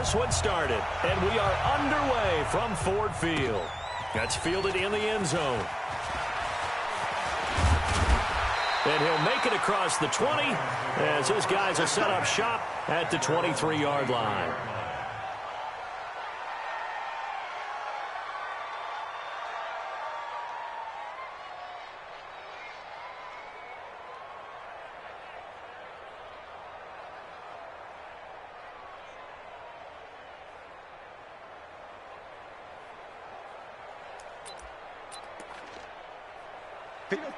this one started, and we are underway from Ford Field. That's fielded in the end zone. And he'll make it across the 20 as his guys are set up shop at the 23-yard line.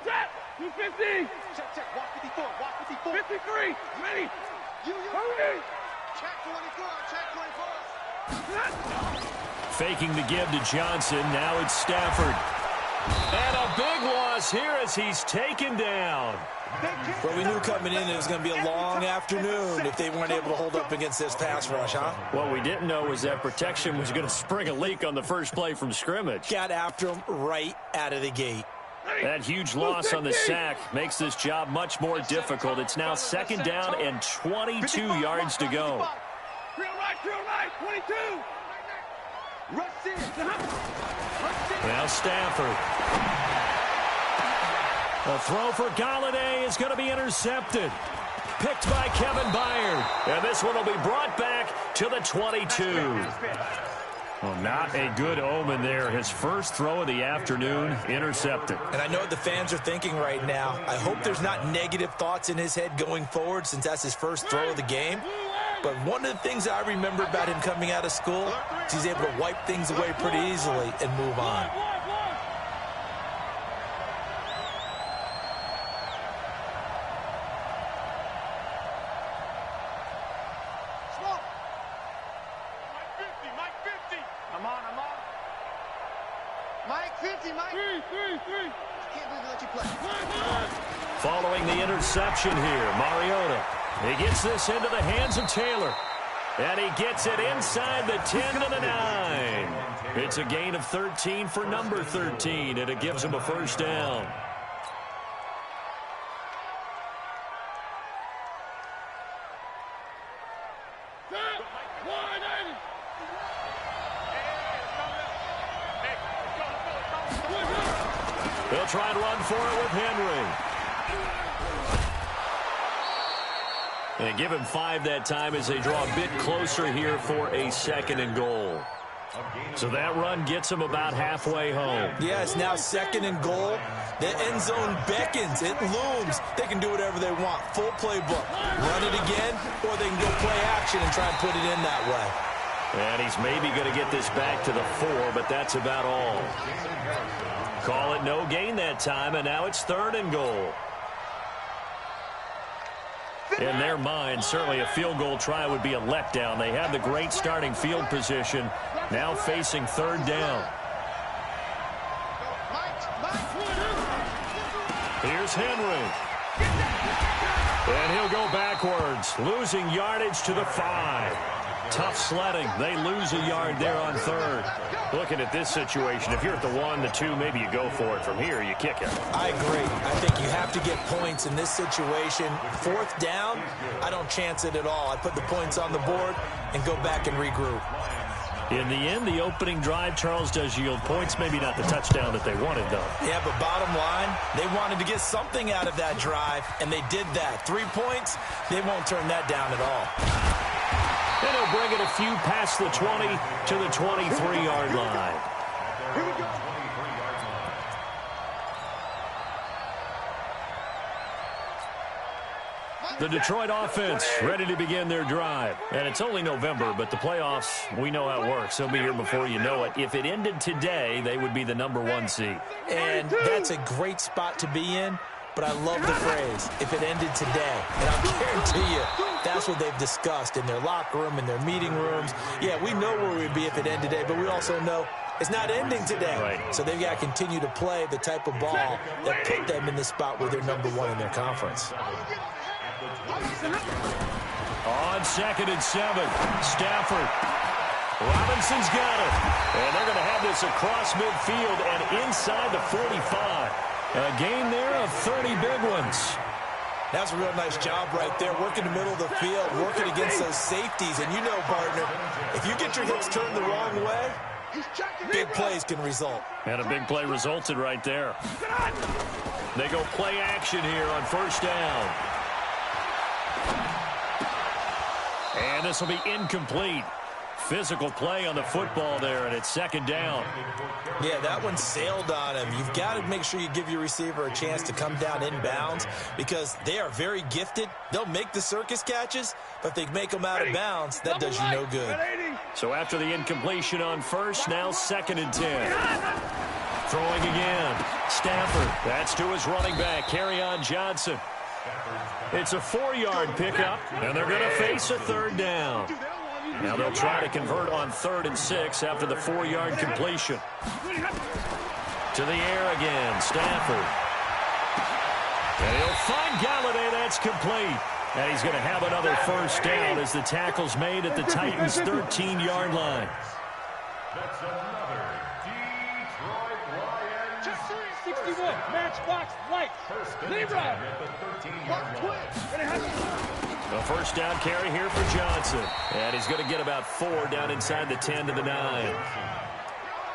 Set! 250! Check, check. Walk 54. Walk 54. 53! Ready! Hurry! Check 24. Check 24. Faking the give to Johnson. Now it's Stafford. And a big loss here as he's taken down. Well, we knew coming in it was going to be a long afternoon if they weren't able to hold up against this pass rush, huh? What we didn't know was that protection was going to spring a leak on the first play from scrimmage. Got after him right out of the gate. That huge loss on the sack makes this job much more difficult. It's now second down and 22 yards to go. Real right, 22! Rush in. Now Stafford. A throw for Galladay is going to be intercepted. Picked by Kevin Byard. And this one will be brought back to the 22. Well, not a good omen there. His first throw of the afternoon intercepted. And I know what the fans are thinking right now. I hope there's not negative thoughts in his head going forward since that's his first throw of the game. But one of the things I remember about him coming out of school is he's able to wipe things away pretty easily and move on. Following the interception here, Mariota. He gets this into the hands of Taylor. And he gets it inside the 10 to the 9. It's a gain of 13 for number 13, and it gives him a first down. They'll try and run for it with Henry. And give him 5 that time as they draw a bit closer here for a second and goal. So that run gets him about halfway home. Yeah, it's now second and goal. The end zone beckons. It looms. They can do whatever they want. Full playbook. Run it again, or they can go play action and try and put it in that way. And he's maybe going to get this back to the 4, but that's about all. Call it no gain that time, and now it's third and goal. In their mind, certainly a field goal try would be a letdown. They have the great starting field position, now facing third down. Here's Henry. And he'll go backwards, losing yardage to the 5. Tough sledding. They lose a yard there on third. Looking at this situation, if you're at the 1, the 2, maybe you go for it. From here, you kick it. I agree. I think you have to get points in this situation. Fourth down, I don't chance it at all. I put the points on the board and go back and regroup. In the end, the opening drive, Charles, does yield points. Maybe not the touchdown that they wanted, though. Yeah, but bottom line, they wanted to get something out of that drive, and they did that. 3 points, they won't turn that down at all. And he'll bring it a few past the 20 to the 23-yard line. Here we go. The Detroit offense ready to begin their drive. And it's only November, but the playoffs, we know how it works. They'll be here before you know it. If it ended today, they would be the number 1 seed. And that's a great spot to be in, but I love the phrase, if it ended today. And I'll guarantee you, that's what they've discussed in their locker room, in their meeting rooms. Yeah, we know where we'd be if it ended today, but we also know it's not ending today. Right. So they've got to continue to play the type of ball that put them in the spot where they're number 1 in their conference. On 2nd and 7, Stafford. Robinson's got it. And they're going to have this across midfield and inside the 45. A gain there of 30 big ones. That's a real nice job right there, working the middle of the field, working against those safeties. And you know, partner, if you get your hips turned the wrong way, big plays can result. And a big play resulted right there. They go play action here on first down. And this will be incomplete. Physical play on the football there, and it's second down. Yeah, that one sailed on him. You've got to make sure you give your receiver a chance to come down inbounds because they are very gifted. They'll make the circus catches, but if they make them out of bounds, that does you no good. So after the incompletion on first, now 2nd and 10. Throwing again. Stafford. That's to his running back, Kerryon Johnson. It's a 4-yard pickup, and they're going to face a third down. Now they'll try to convert on 3rd and 6 after the 4-yard completion. To the air again, Stafford. And he'll find Galladay. That's complete. And he's going to have another first down as the tackle's made at the Titans' 13-yard line. That's another Detroit Lions. 61, matchbox light. Leroy. A first down carry here for Johnson. And he's going to get about 4 down inside the 10 to the 9.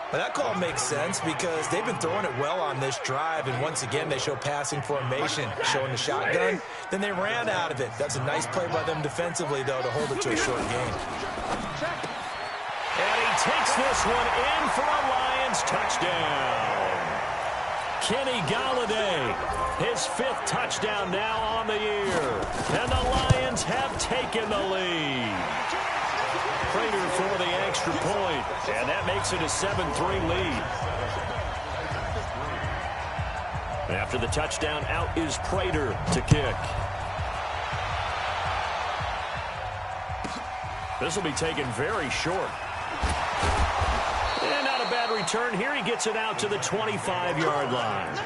But that call makes sense because they've been throwing it well on this drive, and once again they show passing formation, showing the shotgun. Then they ran out of it. That's a nice play by them defensively, though, to hold it to a short game. And he takes this one in for a Lions touchdown. Kenny Galladay, his 5th touchdown now on the year. And the Lions have taken the lead. Prater for the extra point, and that makes it a 7-3 lead. After the touchdown, out is Prater to kick. This will be taken very short. And not a bad return here. He gets it out to the 25-yard line.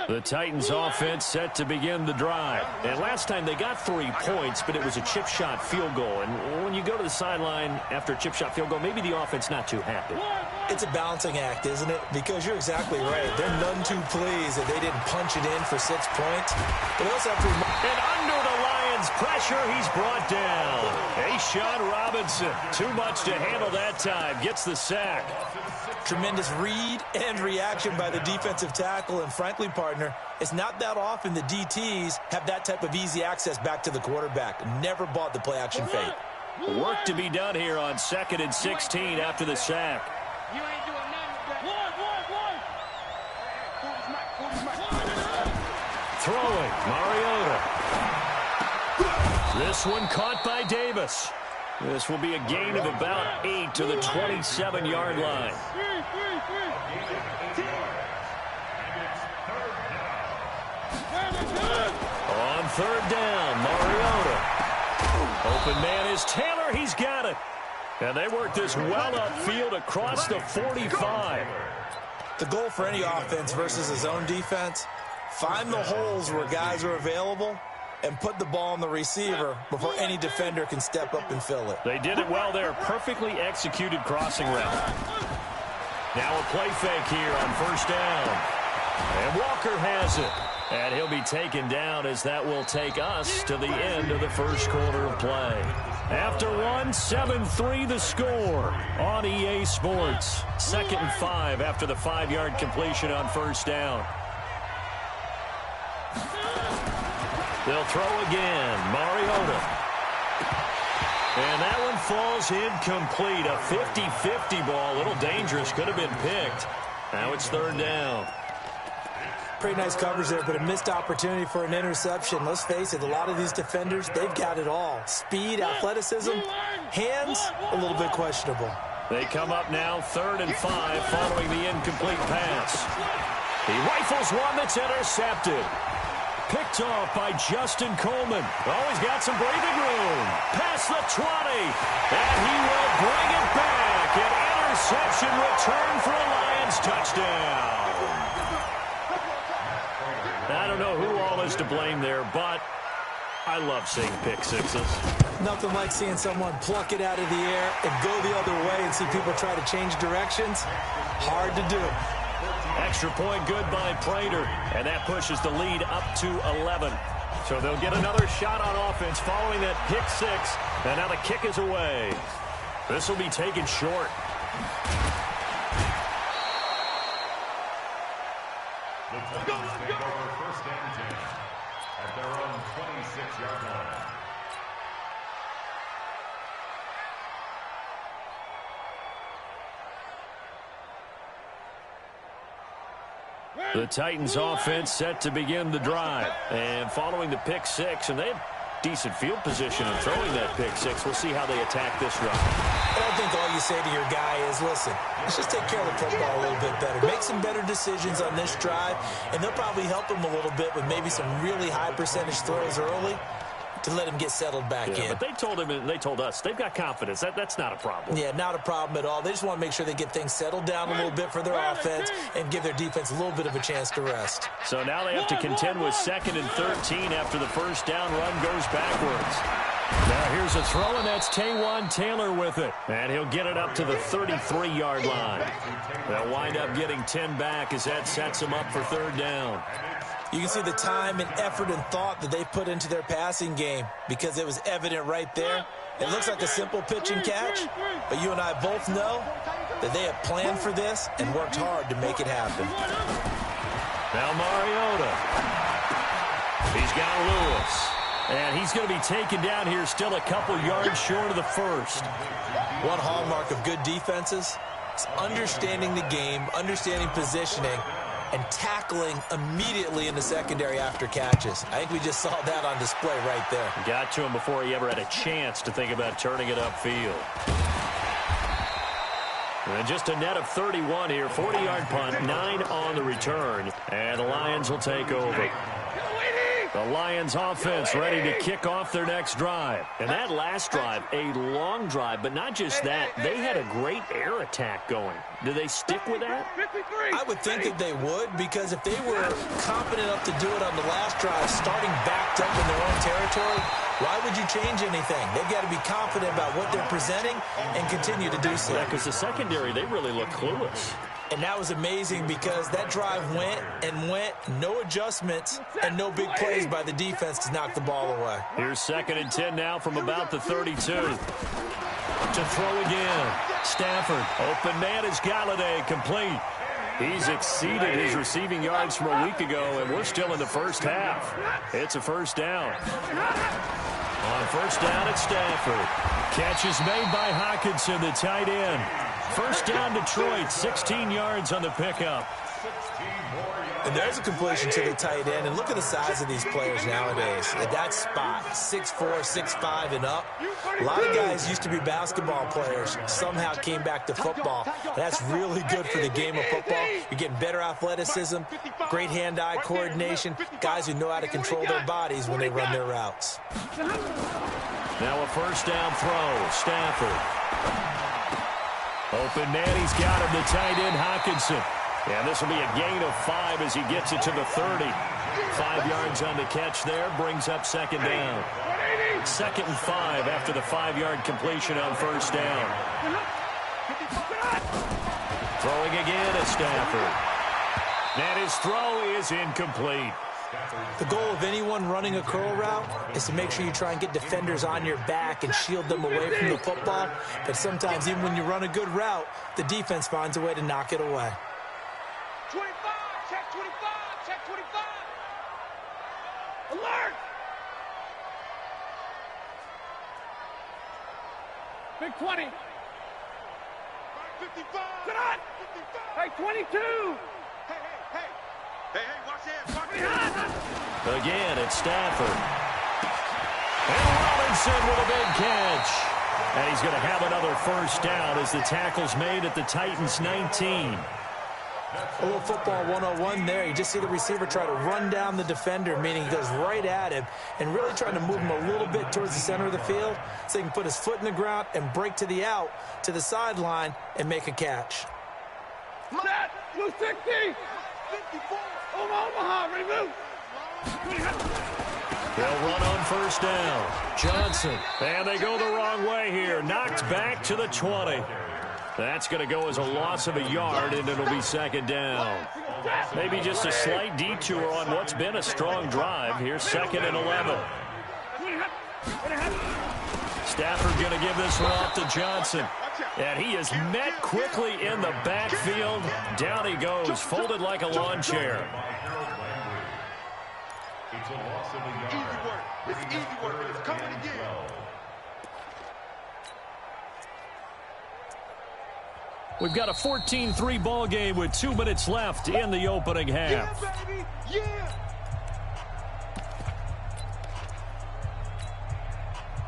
The Titans offense set to begin the drive. And last time they got 3 points, but it was a chip shot field goal. And when you go to the sideline after a chip shot field goal, maybe the offense not too happy. It's a balancing act, isn't it? Because you're exactly right. They're none too pleased that they didn't punch it in for 6 points. But they also have to... And under the Lions' pressure, he's brought down. Sean Robinson, too much to handle that time, gets the sack. Tremendous read and reaction by the defensive tackle. And frankly, partner, it's not that often the DTs have that type of easy access back to the quarterback. Never bought the play-action fake. Work to be done here on 2nd and 16 after the sack. You ain't doing nothing with that. Throwing, Mariota. This one caught by Davis. This will be a gain of about 8 to the 27-yard line. On 3rd down, Mariota. Open man is Taylor. He's got it. And they work this well upfield across the 45. The goal for any offense versus a zone defense, find the holes where guys are available and put the ball on the receiver before any defender can step up and fill it. They did it well there. Perfectly executed crossing route. Now a play fake here on 1st down. And Walker has it. And he'll be taken down as that will take us to the end of the 1st quarter of play. After 7-3 the score on EA Sports. 2nd and 5 after the 5-yard completion on 1st down. They'll throw again. Mariota. And that one falls incomplete. A 50-50 ball. A little dangerous. Could have been picked. Now it's 3rd down. Pretty nice coverage there, but a missed opportunity for an interception. Let's face it, a lot of these defenders, they've got it all. Speed, athleticism, hands, a little bit questionable. They come up now 3rd and 5 following the incomplete pass. He rifles one that's intercepted. Picked off by Justin Coleman. Oh, he's got some breathing room. Past the 20. And he will bring it back. An interception, return for a Lions touchdown. I don't know who all is to blame there, but I love seeing pick sixes. Nothing like seeing someone pluck it out of the air and go the other way and see people try to change directions. Hard to do. Extra point good by Prater, and that pushes the lead up to 11. So they'll get another shot on offense following that pick six, and now the kick is away. This will be taken short. The Titans take over first and 10 at their own 26-yard line. The Titans offense set to begin the drive. And following the pick six, and they have decent field position in throwing that pick six. We'll see how they attack this drive. I don't think all you say to your guy is, listen, let's just take care of the football a little bit better. Make some better decisions on this drive, and they'll probably help him a little bit with maybe some really high percentage throws early to let him get settled back in. But they told him and they told us they've got confidence. That's not a problem. Yeah, not a problem at all. They just want to make sure they get things settled down a little bit for their offense and give their defense a little bit of a chance to rest. So now they have to contend with 2nd and 13 after the first down run goes backwards. Now here's a throw, and that's Taywan Taylor with it. And he'll get it up to the 33-yard line. They'll wind up getting 10 back as that sets them up for 3rd down. You can see the time and effort and thought that they put into their passing game because it was evident right there. It looks like a simple pitch and catch, but you and I both know that they have planned for this and worked hard to make it happen. Now Mariota. He's got Lewis. And he's going to be taken down here still a couple yards short of the first. One hallmark of good defenses is understanding the game, understanding positioning, and tackling immediately in the secondary after catches. I think we just saw that on display right there. Got to him before he ever had a chance to think about turning it upfield. And just a net of 31 here, 40-yard punt, 9 on the return, and the Lions will take over. The Lions offense ready to kick off their next drive. And that last drive, a long drive, but not just that. They had a great air attack going. Do they stick with that? I would think that they would, because if they were competent enough to do it on the last drive, starting backed up in their own territory, why would you change anything? They've got to be confident about what they're presenting and continue to do so. Yeah, because the secondary, they really look clueless. And that was amazing because that drive went and went, no adjustments, and no big plays by the defense to knock the ball away. Here's 2nd and 10 now from about the 32. To throw again. Stafford. Open man is Galladay, complete. He's exceeded his receiving yards from a week ago, and we're still in the first half. It's a first down. On first down, it's Stafford. Catch is made by Hockenson, the tight end. First down, Detroit, 16 yards on the pickup. And there's a completion to the tight end. And look at the size of these players nowadays. At that spot, 6'4", 6'5", and up. A lot of guys used to be basketball players, somehow came back to football. That's really good for the game of football. You're getting better athleticism, great hand-eye coordination, guys who know how to control their bodies when they run their routes. Now a first down throw, Stafford. Open man, he's got him, the tight end, Hockenson. And this will be a gain of 5 as he gets it to the 30. 5 yards on the catch there, brings up 2nd down. 2nd and 5 after the 5-yard completion on first down. Throwing again is Stafford. And his throw is incomplete. The goal of anyone running a curl route is to make sure you try and get defenders on your back and shield them away from the football. But sometimes, even when you run a good route, the defense finds a way to knock it away. 25, check 25, check 25. Alert! Big 20. 55. Sit on! 55. Hey, 22. Hey, watch this. Watch this. Again, it's Stafford. And Robinson with a big catch. And he's going to have another first down as the tackle's made at the Titans' 19. A little football 101 there. You just see the receiver try to run down the defender, meaning he goes right at him and really trying to move him a little bit towards the center of the field so he can put his foot in the ground and break to the out, to the sideline, and make a catch. Set, 260, 54, Omaha, ready move. They'll run on first down. Johnson. And they go the wrong way here. Knocked back to the 20. That's going to go as a loss of a yard, and it'll be second down. Maybe just a slight detour on what's been a strong drive. Here's 2nd and 11. Stafford going to give this one off to Johnson. And he is met quickly in the backfield. Down he goes, folded like a lawn chair. It's a loss of a yard. Easy work. It's easy work. It's coming again. We've got a 14-3 ball game with 2 minutes left in the opening half. Yeah, baby. Yeah.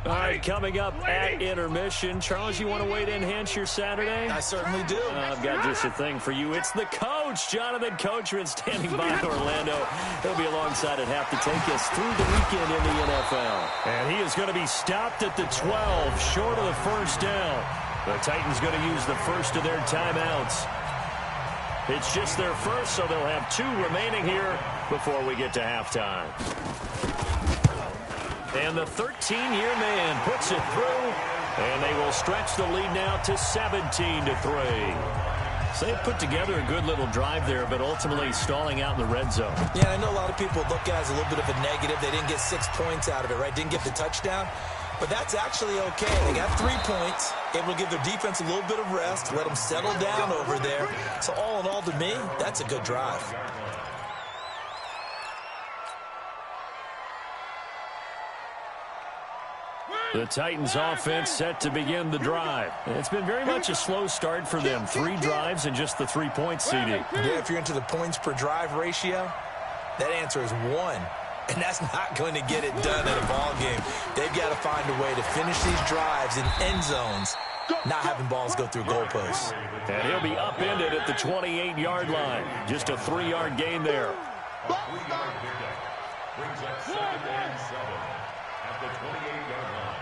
All right, coming up at intermission. Charles, you want to wait and enhance your Saturday? I certainly do. I've got just a thing for you. It's the coach, Jonathan Coachman, standing by Orlando. He'll be alongside at half to take us through the weekend in the NFL. And he is going to be stopped at the 12, short of the first down. The Titans going to use the first of their timeouts. It's just their first, so they'll have 2 remaining here before we get to halftime. And the 13-year man puts it through, and they will stretch the lead now to 17-3. So they put together a good little drive there, but ultimately stalling out in the red zone. Yeah, I know a lot of people look at it as a little bit of a negative. They didn't get 6 points out of it, right? Didn't get the touchdown. But that's actually okay. They got 3 points. Able to give their defense a little bit of rest, let them settle down over there. So all in all, to me, that's a good drive. The Titans offense set to begin the drive. It's been very much a slow start for them. 3 drives and just the 3-point CD. Yeah, if you're into the points per drive ratio, that answer is 1. And that's not going to get it done in a ball game. They've got to find a way to finish these drives in end zones, not having balls go through goalposts. And he'll be upended at the 28-yard line. Just a 3-yard gain there. Brings up 2nd and 7 at the 28-yard line.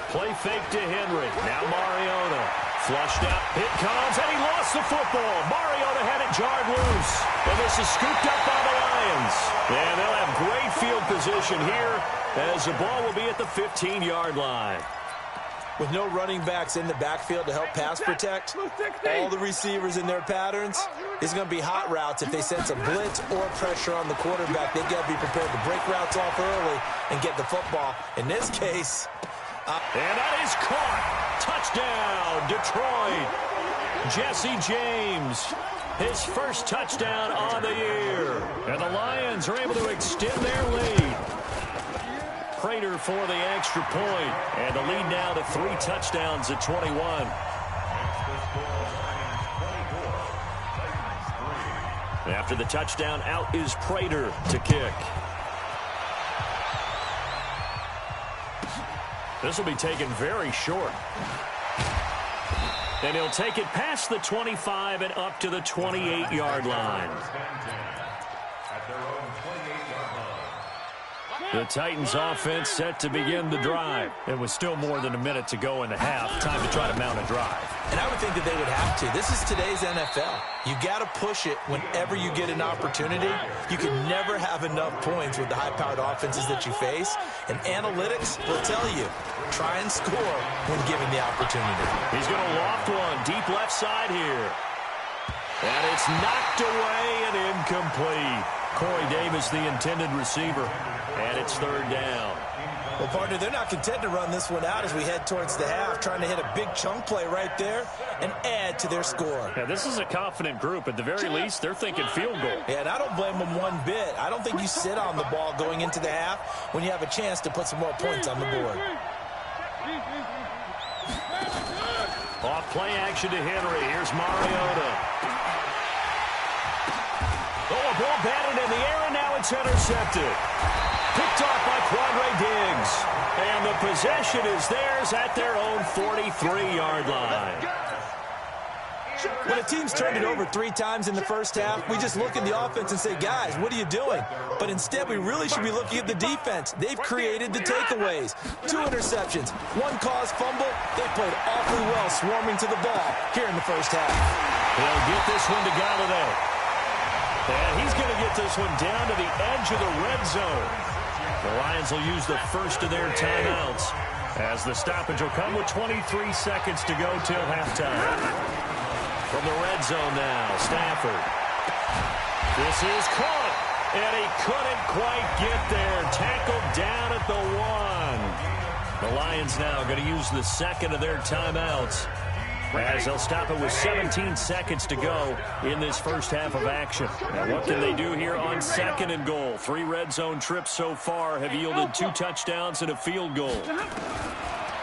Play fake to Henry. Now Mariota. Flushed out. Hit comes, and he lost the football. Mariota had it jarred loose. And this is scooped up by the Lions. And they'll have great field position here as the ball will be at the 15-yard line. With no running backs in the backfield to help pass protect, all the receivers in their patterns, it's going to be hot routes. If they sense a blitz or pressure on the quarterback, they've got to be prepared to break routes off early and get the football. In this case... and that is caught. Touchdown, Detroit. Jesse James, his first touchdown on the year. And the Lions are able to extend their lead. Prater for the extra point. And the lead now to 3 touchdowns at 21. After the touchdown, out is Prater to kick. This will be taken very short. And he'll take it past the 25 and up to the 28-yard line. At their own 28-yard line. The Titans offense set to begin the drive. It was still more than a minute to go in the half. Time to try to mount a drive. And I would think that they would have to. This is today's NFL. You got to push it whenever you get an opportunity. You can never have enough points with the high-powered offenses that you face. And analytics will tell you, try and score when given the opportunity. He's going to loft one deep left side here. And it's knocked away and incomplete. Corey Davis, the intended receiver. And it's 3rd down. Well, partner, they're not content to run this one out as we head towards the half, trying to hit a big chunk play right there and add to their score. Yeah, this is a confident group. At the very least, they're thinking field goal. Yeah, and I don't blame them one bit. I don't think you sit on the ball going into the half when you have a chance to put some more points on the board. Off play action to Henry. Here's Mariota. Oh, a ball batted in the air, and now it's intercepted. Picked off by Kwame Goodnred digs. And the possession is theirs at their own 43-yard line. When a team's turned it over 3 times in the first half, we just look at the offense and say, guys, what are you doing? But instead, we really should be looking at the defense. They've created the takeaways. 2 interceptions, 1 caused fumble. They played awfully well swarming to the ball here in the first half. He'll get this one to Galladay. And he's going to get this one down to the edge of the red zone. The Lions will use the first of their timeouts as the stoppage will come with 23 seconds to go till halftime. From the red zone now, Stafford. This is caught, and he couldn't quite get there. Tackled down at the 1. The Lions now going to use the second of their timeouts as they'll stop it with 17 seconds to go in this first half of action. Now, what can they do here on 2nd and goal? 3 red zone trips so far have yielded 2 touchdowns and a field goal.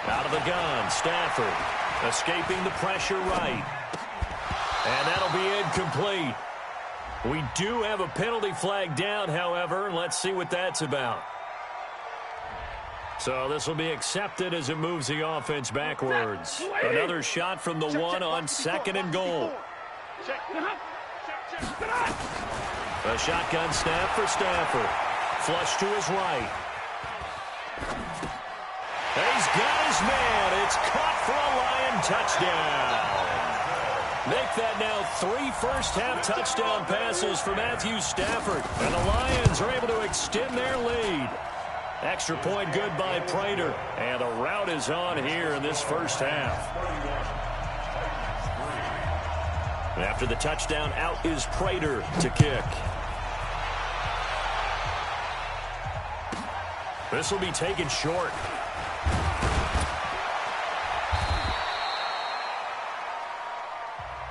Out of the gun, Stafford escaping the pressure right. And that'll be incomplete. We do have a penalty flag down, however. Let's see what that's about. So this will be accepted as it moves the offense backwards. Another shot from the 1 on 2nd and goal. A shotgun snap for Stafford. Flush to his right. He's got his man. It's caught for a Lion touchdown. Make that now 3 first-half touchdown passes for Matthew Stafford. And the Lions are able to extend their lead. Extra point good by Prater. And the route is on here in this first half. And after the touchdown, out is Prater to kick. This will be taken short.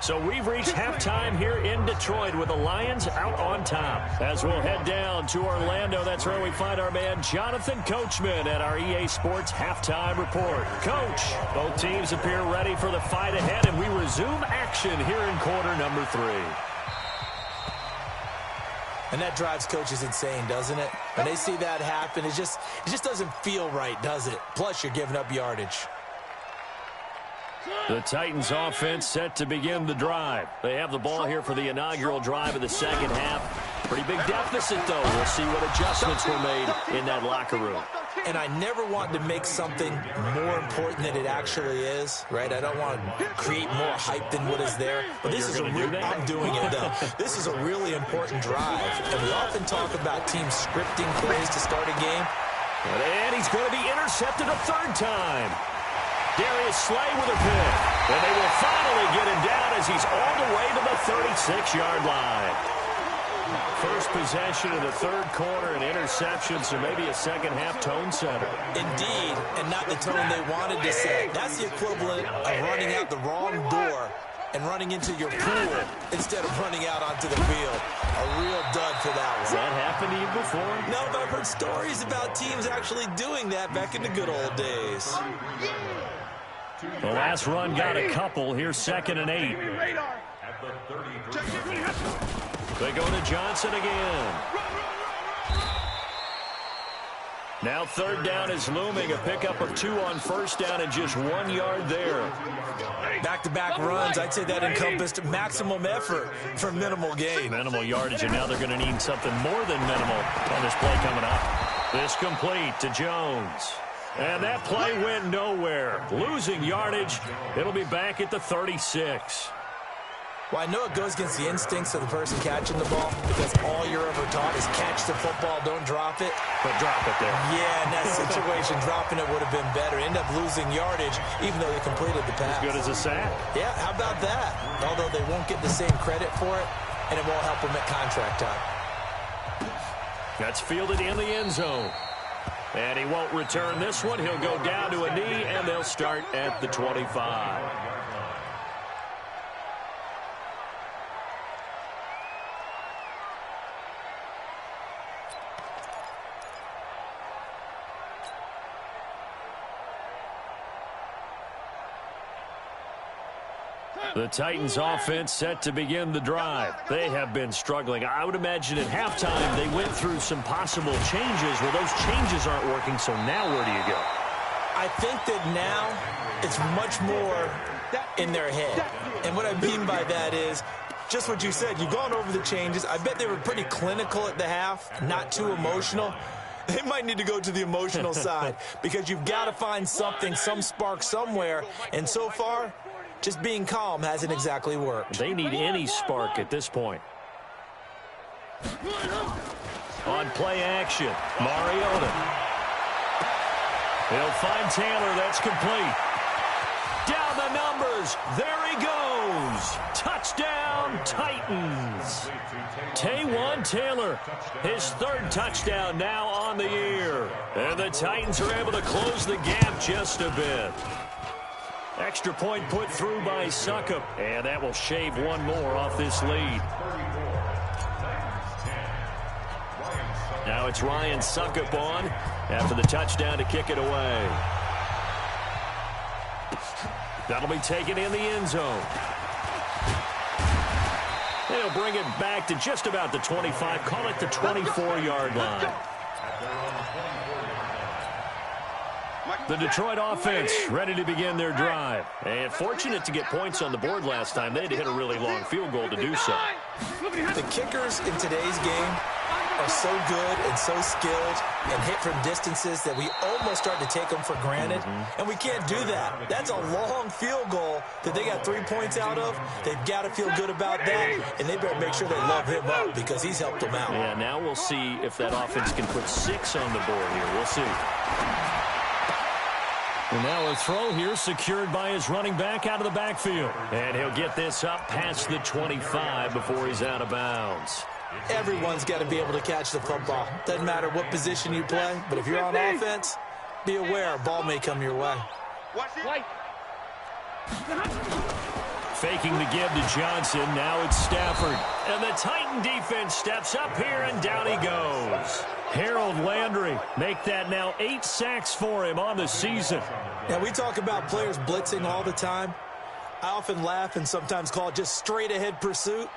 So we've reached halftime here in Detroit with the Lions out on top. As we'll head down to Orlando, that's where we find our man Jonathan Coachman at our EA Sports Halftime Report. Coach, both teams appear ready for the fight ahead, and we resume action here in quarter number 3. And that drives coaches insane, doesn't it? When they see that happen, it just doesn't feel right, does it? Plus, you're giving up yardage. The Titans offense set to begin the drive. They have the ball here for the inaugural drive of the second half. Pretty big deficit, though. We'll see what adjustments were made in that locker room. And I never want to make something more important than it actually is, right? I don't want to create more hype than what is there. But this is I'm doing it, though. This is a really important drive. And we often talk about teams scripting plays to start a game. And he's going to be intercepted a 3rd time. Darius Slay with a pick. And they will finally get him down as he's all the way to the 36-yard line. First possession of the 3rd quarter, an interception, so maybe a second-half tone setter. Indeed, and not the tone they wanted to set. That's the equivalent of running out the wrong door and running into your pool instead of running out onto the field. A real dud for that one. Has that happened to you before? No, but I've heard stories about teams actually doing that back in the good old days. The last run got a couple. Here's 2nd and 8. They go to Johnson again. Now 3rd down is looming. A pickup of 2 on 1st down and just 1 yard there. Back-to-back runs, I'd say that encompassed maximum effort for minimal gain. Minimal yardage, and now they're going to need something more than minimal on this play coming up. This complete to Jones. And that play went nowhere. Losing yardage. It'll be back at the 36. Well, I know it goes against the instincts of the person catching the ball because all you're ever taught is catch the football, don't drop it. But drop it there. Yeah, in that situation, dropping it would have been better. End up losing yardage even though they completed the pass. As good as a sack. Yeah, how about that? Although they won't get the same credit for it, and it won't help them at contract time. That's fielded in the end zone. And he won't return this one. He'll go down to a knee, and they'll start at the 25. The Titans offense set to begin the drive. They have been struggling. I would imagine at halftime they went through some possible changes. Well, those changes aren't working, so now where do you go? I think that now it's much more in their head. And what I mean by that is just what you said. You've gone over the changes. I bet they were pretty clinical at the half, not too emotional. They might need to go to the emotional side because you've got to find something, some spark somewhere. And so far, just being calm hasn't exactly worked. They need any spark at this point. On play action, Mariota. He'll find Taylor. That's complete. Down the numbers. There he goes. Touchdown, Titans. Taywan Taylor, his third touchdown now on the year. And the Titans are able to close the gap just a bit. Extra point put through by Succop. And that will shave one more off this lead. Now it's Ryan Succop on after the touchdown to kick it away. That'll be taken in the end zone. They'll bring it back to just about the 25. Call it the 24-yard line. The Detroit offense ready to begin their drive. And fortunate to get points on the board last time. They had to hit a really long field goal to do so. The kickers in today's game are so good and so skilled and hit from distances that we almost start to take them for granted. And we can't do that. That's a long field goal that they got 3 points out of. They've got to feel good about that, and they better make sure they love him up because he's helped them out. Yeah, now we'll see if that offense can put 6 on the board here. We'll see. And now a throw here secured by his running back out of the backfield. And he'll get this up past the 25 before he's out of bounds. Everyone's got to be able to catch the football. Doesn't matter what position you play, but if you're on offense, be aware a ball may come your way. Faking the give to Johnson. Now it's Stafford. And the Titan defense steps up here, and down he goes. Harold Landry make that now 8 sacks for him on the season. Now, we talk about players blitzing all the time. I often laugh and sometimes call it just straight-ahead pursuit.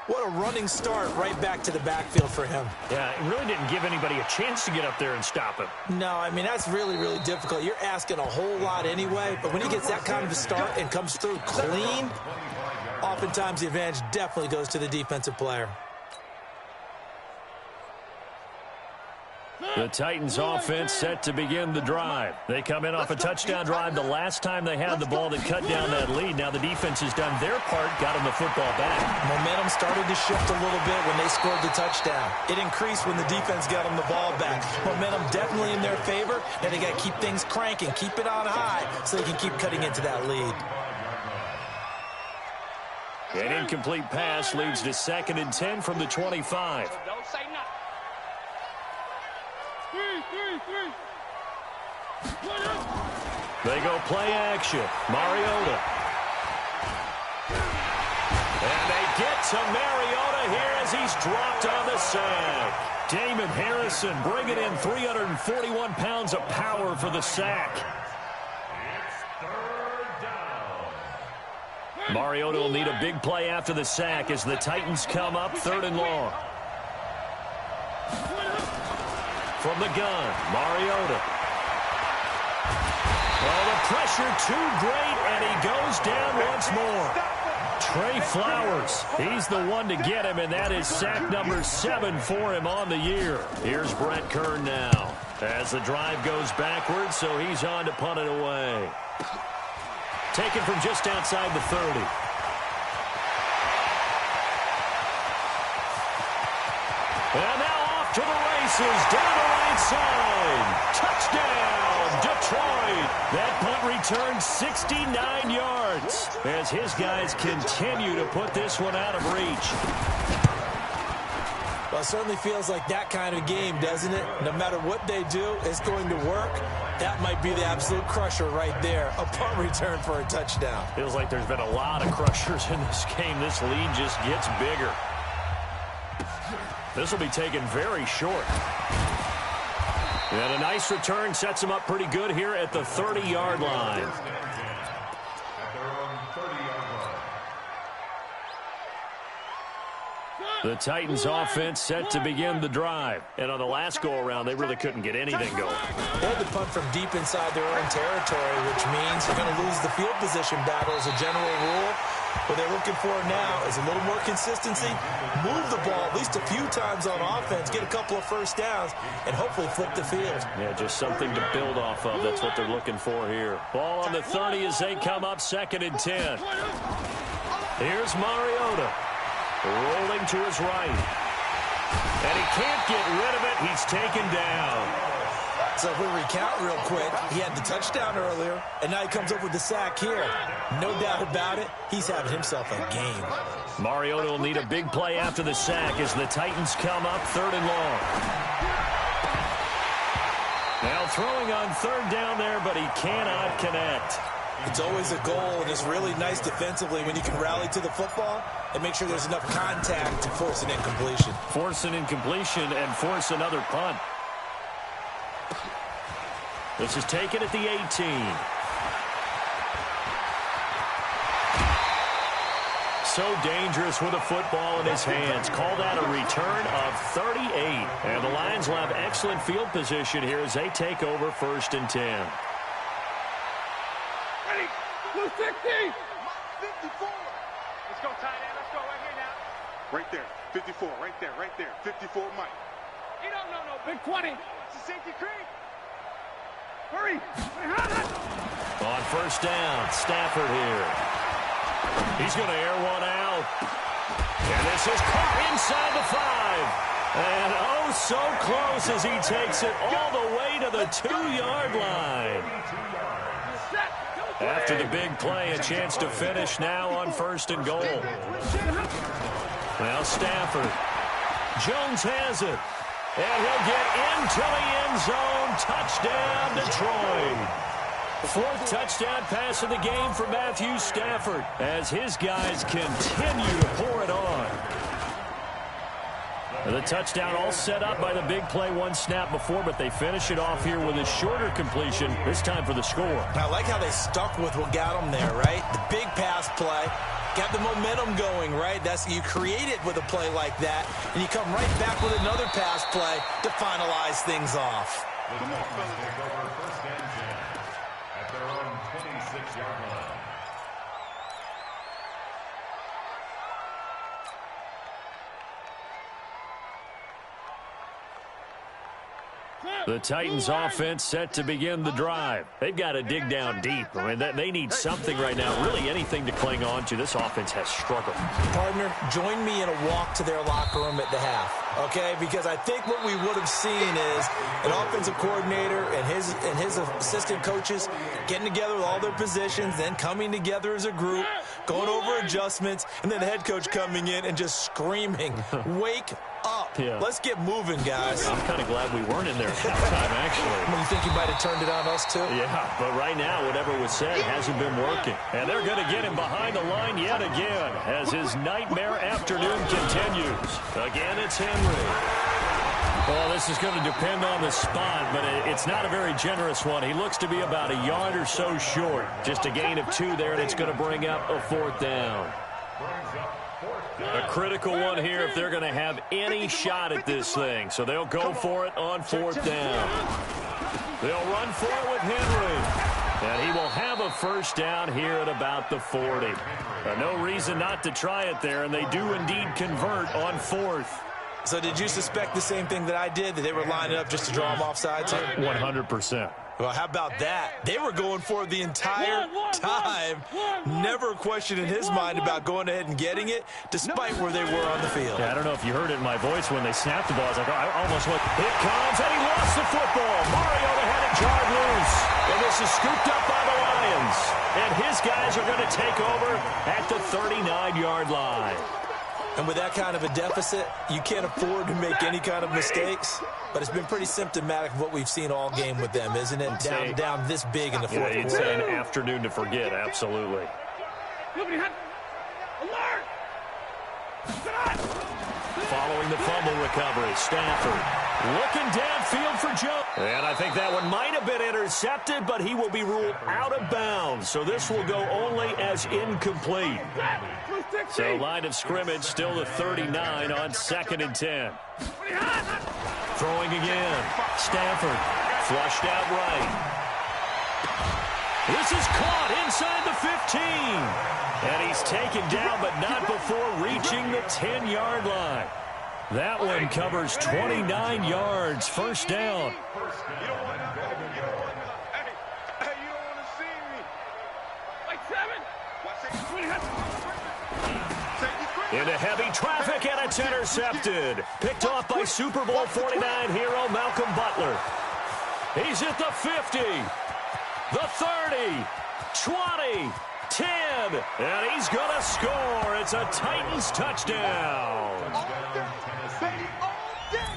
What a running start right back to the backfield for him. Yeah, it really didn't give anybody a chance to get up there and stop him. No, I mean, that's really, really difficult. You're asking a whole lot anyway, but when he gets that kind of a start and comes through clean, oftentimes the advantage definitely goes to the defensive player. The Titans offense set to begin the drive. They come in off a touchdown drive the last time they had the ball that cut down that lead. Now the defense has done their part, got them the football back. Momentum started to shift a little bit when they scored the touchdown. It increased when the defense got them the ball back. Momentum definitely in their favor. Now they got to keep things cranking, keep it on high so they can keep cutting into that lead. An incomplete pass leads to 2nd and 10 from the 25. Don't say nothing. They go play action. Mariota. And they get to Mariota here as he's dropped on the sack. Damon Harrison bringing in 341 pounds of power for the sack. It's 3rd down. Mariota will need a big play after the sack as the Titans come up 3rd and long. From the gun, Mariota. Oh, the pressure too great, and he goes down once more. Trey Flowers, he's the one to get him, and that is sack number 7 for him on the year. Here's Brett Kern now as the drive goes backwards, so he's on to punt it away. Taken from just outside the 30. And now off to the races, down the right side. Touchdown, Detroit. That punt return 69 yards as his guys continue to put this one out of reach. Well, it certainly feels like that kind of game, doesn't it? No matter what they do, it's going to work. That might be the absolute crusher right there. A punt return for a touchdown. Feels like there's been a lot of crushers in this game. This lead just gets bigger. This will be taken very short. And a nice return sets him up pretty good here at the 30-yard line. At their own 30-yard line. The Titans offense set to begin the drive. And on the last go-around, they really couldn't get anything going. They had to punt from deep inside their own territory, which means you're going to lose the field position battle as a general rule. What they're looking for now is a little more consistency, move the ball at least a few times on offense, get a couple of first downs, and hopefully flip the field. Yeah, just something to build off of. That's what they're looking for here. Ball on the 30 as they come up 2nd and 10. Here's Mariota. Rolling to his right. And he can't get rid of it. He's taken down. So if we recount real quick, he had the touchdown earlier, and now he comes up with the sack here. No doubt about it, he's having himself a game. Mariota will need a big play after the sack as the Titans come up 3rd and long. Now throwing on 3rd down there, but he cannot connect. It's always a goal, and it's really nice defensively when you can rally to the football and make sure there's enough contact to force an incompletion. Force an incompletion and force another punt. This is taken at the 18. So dangerous with a football in his hands. Call that a return of 38. And the Lions will have excellent field position here as they take over 1st and 10. Ready? 260. 54. Let's go, tight end. Let's go right here now. Right there. 54. Right there. Right there. 54, Mike. You don't know no Big 20. It's a safety creek. Hurry. On 1st down, Stafford here. He's going to air one out. And this is caught inside the 5. And oh, so close as he takes it all the way to the 2-yard line. After the big play, a chance to finish now on 1st and goal. Now Stafford. Jones has it. And he'll get into the end zone. Touchdown, Detroit. 4th touchdown pass of the game for Matthew Stafford as his guys continue to pour it on. The touchdown all set up by the big play 1 snap before, but they finish it off here with a shorter completion, this time for the score. I like how they stuck with what got them there, right? The big pass play. Got the momentum going, right? You create it with a play like that, and you come right back with another pass play to finalize things off. Come on, fellas. Take over 1st and 10 at their own 26-yard line. The Titans offense set to begin the drive. They've got to dig down deep. I mean, they need something right now, really anything to cling on to. This offense has struggled. Partner, join me in a walk to their locker room at the half, okay? Because I think what we would have seen is an offensive coordinator and his assistant coaches getting together with all their positions, then coming together as a group, going over adjustments, and then the head coach coming in and just screaming, wake up. Yeah. Let's get moving, guys. I'm kind of glad we weren't in there at halftime, actually. You think he might have turned it on us, too? Yeah, but right now, whatever was said hasn't been working. And they're going to get him behind the line yet again as his nightmare afternoon continues. Again, it's Henry. Well, this is going to depend on the spot, but it's not a very generous one. He looks to be about a yard or so short. Just a gain of 2 there, and it's going to bring up a 4th down. A critical one here if they're going to have any shot at this thing. So they'll go for it on 4th down. They'll run for it with Henry. And he will have a 1st down here at about the 40. No reason not to try it there, and they do indeed convert on 4th. So did you suspect the same thing that I did, that they were lining up just to draw him off sides here? 100%. Well, how about that? They were going for it the entire time. Never a question in his mind about going ahead and getting it, despite where they were on the field. Yeah, I don't know if you heard it in my voice when they snapped the ball. I was like, oh, I almost went, it comes, and he lost the football. Mariota had it jarred loose. And this is scooped up by the Lions. And his guys are going to take over at the 39-yard line. And with that kind of a deficit, you can't afford to make any kind of mistakes. But it's been pretty symptomatic of what we've seen all game with them, isn't it? Down this big in the 4th quarter. It's an afternoon to forget, absolutely. Following the fumble recovery, Stafford. Looking downfield for Joe. And I think that one might have been intercepted, but he will be ruled out of bounds. So this will go only as incomplete. So line of scrimmage still to 39 on 2nd and 10. Throwing again. Stafford flushed out right. This is caught inside the 15. And he's taken down, but not before reaching the 10-yard line. That one covers 29 yards. First down. You don't want to see me. Like 7. Into heavy traffic, and it's intercepted. Picked off by Super Bowl 49 hero Malcolm Butler. He's at the 50, the 30, 20, 10, and he's going to score. It's a Titans touchdown.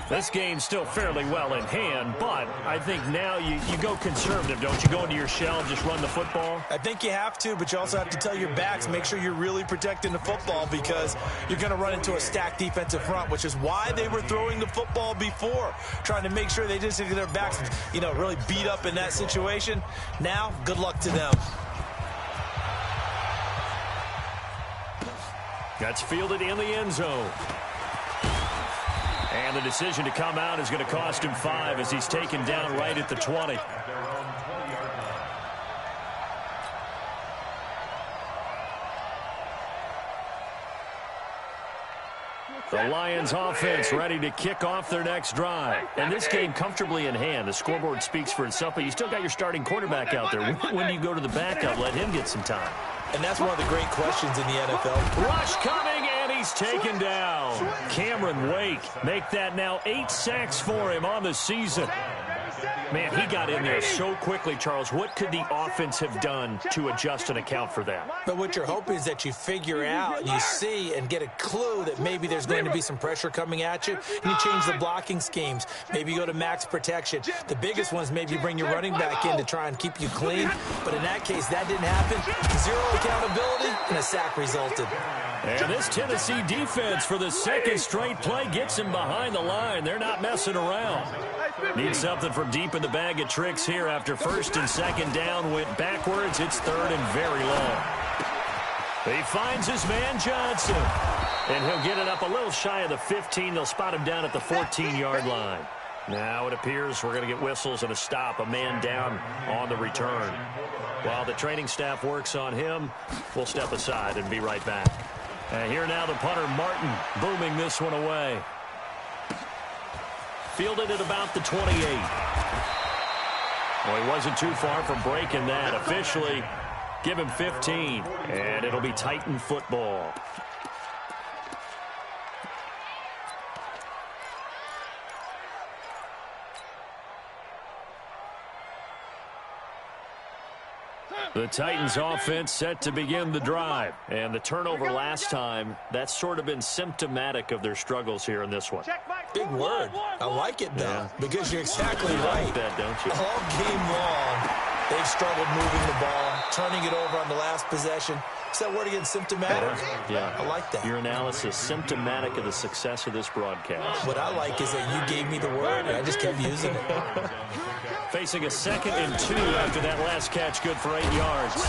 This game's still fairly well in hand, but I think now you go conservative, don't you? Go into your shell and just run the football? I think you have to, but you also have to tell your backs, make sure you're really protecting the football because you're going to run into a stacked defensive front, which is why they were throwing the football before, trying to make sure they just get their backs, really beat up in that situation. Now, good luck to them. That's fielded in the end zone. And the decision to come out is going to cost him 5 as he's taken down right at the 20. The Lions offense ready to kick off their next drive. And this game comfortably in hand. The scoreboard speaks for itself, but you still got your starting quarterback out there. When do you go to the backup? Let him get some time. And that's one of the great questions in the NFL. Rush coming, and he's taken down. Cameron Wake, make that now 8 sacks for him on the season. Man, he got in there so quickly, Charles. What could the offense have done to adjust and account for that? But what you're hoping is that you figure out and you see and get a clue that maybe there's going to be some pressure coming at you, and you change the blocking schemes. Maybe you go to max protection. The biggest one is maybe bring your running back in to try and keep you clean. But in that case, that didn't happen. 0 accountability, and a sack resulted. And this Tennessee defense for the second straight play gets him behind the line. They're not messing around. Need something from deep in the bag of tricks here after 1st and 2nd down. Went backwards. It's 3rd and very long. He finds his man Johnson. And he'll get it up a little shy of the 15. They'll spot him down at the 14-yard line. Now it appears we're going to get whistles and a stop. A man down on the return. While the training staff works on him, we'll step aside and be right back. And here now the punter, Martin, booming this one away. Fielded at about the 28. Well, he wasn't too far from breaking that. Officially, give him 15, and it'll be Titan football. The Titans offense set to begin the drive. And the turnover last time, that's sort of been symptomatic of their struggles here in this one. Big word. I like it, though, because you're exactly right. You like that, don't you? All game long, they've struggled moving the ball, turning it over on the last possession. Is that word again, symptomatic? Yeah. I like that. Your analysis, symptomatic of the success of this broadcast. What I like is that you gave me the word, and I just kept using it. Facing a 2nd and 2 after that last catch, good for 8 yards.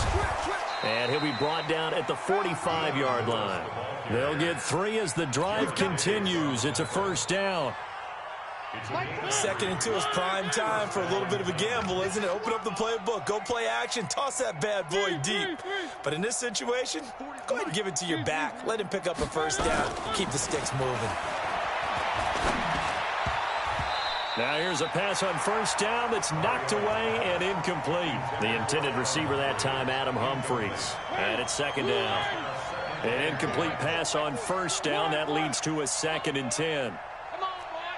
And he'll be brought down at the 45-yard line. They'll get 3 as the drive continues. It's a 1st down. 2nd and 2 is prime time for a little bit of a gamble, isn't it? Open up the playbook, go play action, toss that bad boy deep. But in this situation, go ahead and give it to your back. Let him pick up a 1st down. Keep the sticks moving. Now here's a pass on 1st down that's knocked away and incomplete. The intended receiver that time, Adam Humphries. And it's 2nd down. An incomplete pass on 1st down. That leads to a 2nd and 10. Come on, boy.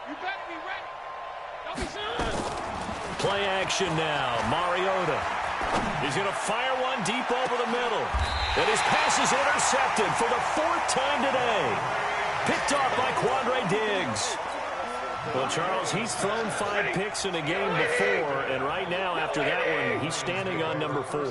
You better be ready. Don't be soon. Play action now. Mariota. He's going to fire one deep over the middle. And his pass is intercepted for the 4th time today. Picked off by Quandre Diggs. Well, Charles, he's thrown 5 picks in a game before, and right now, after that one, he's standing on number 4.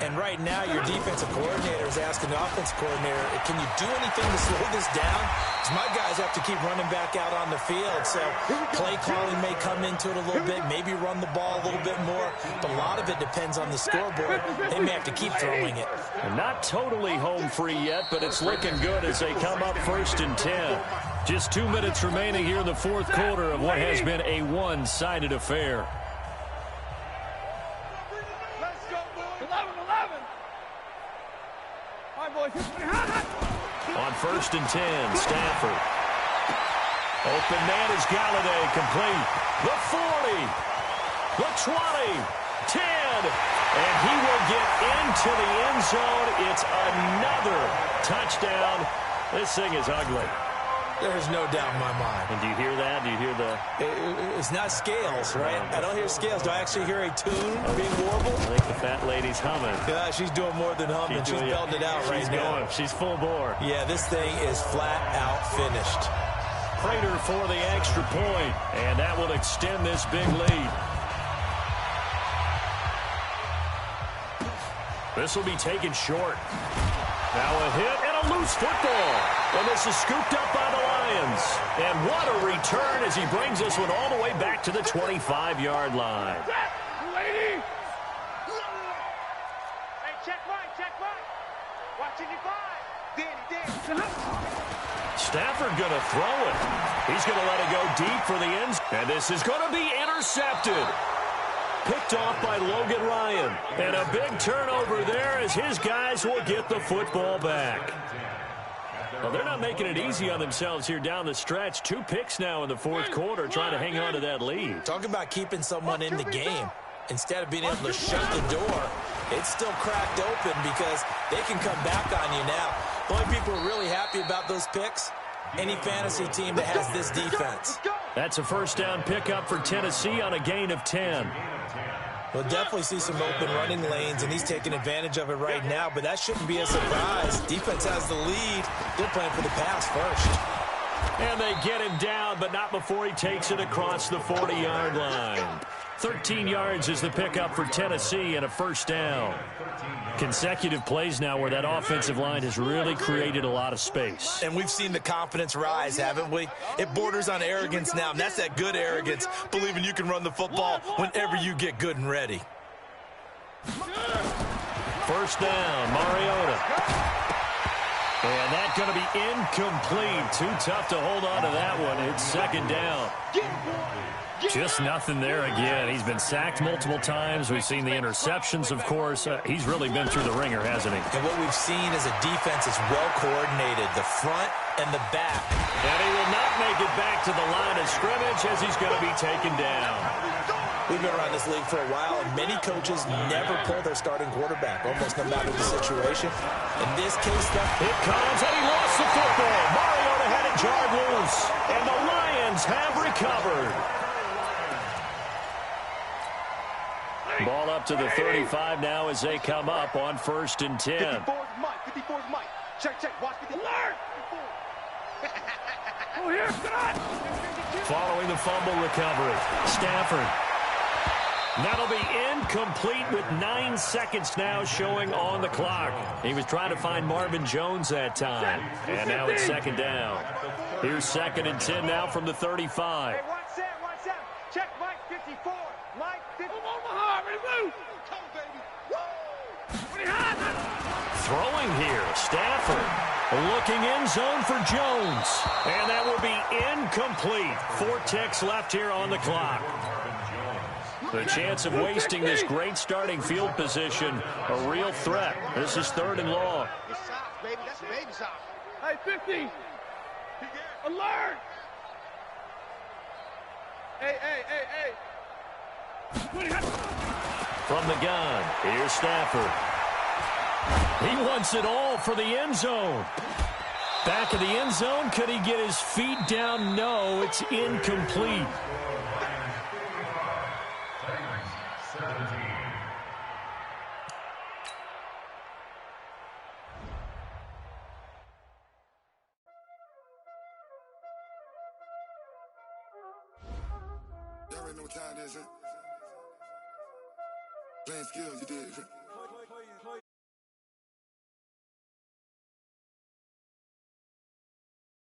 And right now, your defensive coordinator is asking the offensive coordinator, can you do anything to slow this down? Because my guys have to keep running back out on the field, so play calling may come into it a little bit, maybe run the ball a little bit more, but a lot of it depends on the scoreboard. They may have to keep throwing it. And not totally home free yet, but it's looking good as they come up 1st and 10. Just 2 minutes remaining here in the 4th quarter of what has been a one-sided affair. Let's go, boys. 11. All right, boys. On 1st and 10, Stafford. Open man is Galladay, complete. The 40, the 20, 10, and he will get into the end zone. It's another touchdown. This thing is ugly. There's no doubt in my mind. And do you hear that? Do you hear the... It's not scales, right? I don't hear scales. Do I actually hear a tune being warbled? I think the fat lady's humming. Yeah, she's doing more than humming. She's belting it out right now. She's full bore. Yeah, this thing is flat out finished. Prater for the extra point, and that will extend this big lead. This will be taken short. Now a hit and a loose football. And this is scooped up by the Lions. And what a return as he brings this one all the way back to the 25-yard line. Lady. Hey, check right. Watching your 5. Danny. Stafford going to throw it. He's going to let it go deep for the end. And this is going to be intercepted. Picked off by Logan Ryan. And a big turnover there as his guys will get the football back. Well, they're not making it easy on themselves here down the stretch. 2 picks now in the 4th quarter trying to hang on to that lead. Talk about keeping someone in the game. Instead of being able to shut the door, it's still cracked open because they can come back on you now. The only people who are really happy about those picks, any fantasy team that has this defense. That's a first down pickup for Tennessee on a gain of 10. We'll definitely see some open running lanes, and he's taking advantage of it right now, but that shouldn't be a surprise. Defense has the lead. They're playing for the pass first. And they get him down, but not before he takes it across the 40-yard line. 13 yards is the pickup for Tennessee and a first down. Consecutive plays now where that offensive line has really created a lot of space. And we've seen the confidence rise, haven't we? It borders on arrogance now, and that's that good arrogance, believing you can run the football whenever you get good and ready. First down, Mariota. And that's going to be incomplete. Too tough to hold on to that one. It's second down. Just nothing there again. He's been sacked multiple times. We've seen the interceptions, of course. He's really been through the ringer, hasn't he? And what we've seen is a defense that's well coordinated, the front and the back. And he will not make it back to the line of scrimmage as he's going to be taken down. We've been around this league for a while, and many coaches never pull their starting quarterback, almost no matter the situation. In this case, it comes, and he lost the football. Mariota had it jarred loose, and the Lions have recovered. Ball up to the 35 now as they come up on 1st and 10. 54's Mike. Check. Watch 54. Oh, here, come on. Following the fumble recovery, Stafford. That'll be incomplete with 9 seconds now showing on the clock. He was trying to find Marvin Jones that time. And now it's second down. Here's 2nd and 10 now from the 35. Hey, watch that. Check Mike 54. Mike 54. Omaha, ready to move. Come, baby. Woo! Throwing here, Stafford. Looking in zone for Jones. And that will be incomplete. 4 ticks left here on the clock. The chance of wasting this great starting field position, a real threat. This is 3rd and long. It's soft, baby. That's baby soft. Hey, 50. Alert. Hey. From the gun, here's Stafford. He wants it all for the end zone. Back of the end zone, could he get his feet down? No, it's incomplete. Y'all already know what time it is, huh? Playing skills, you did.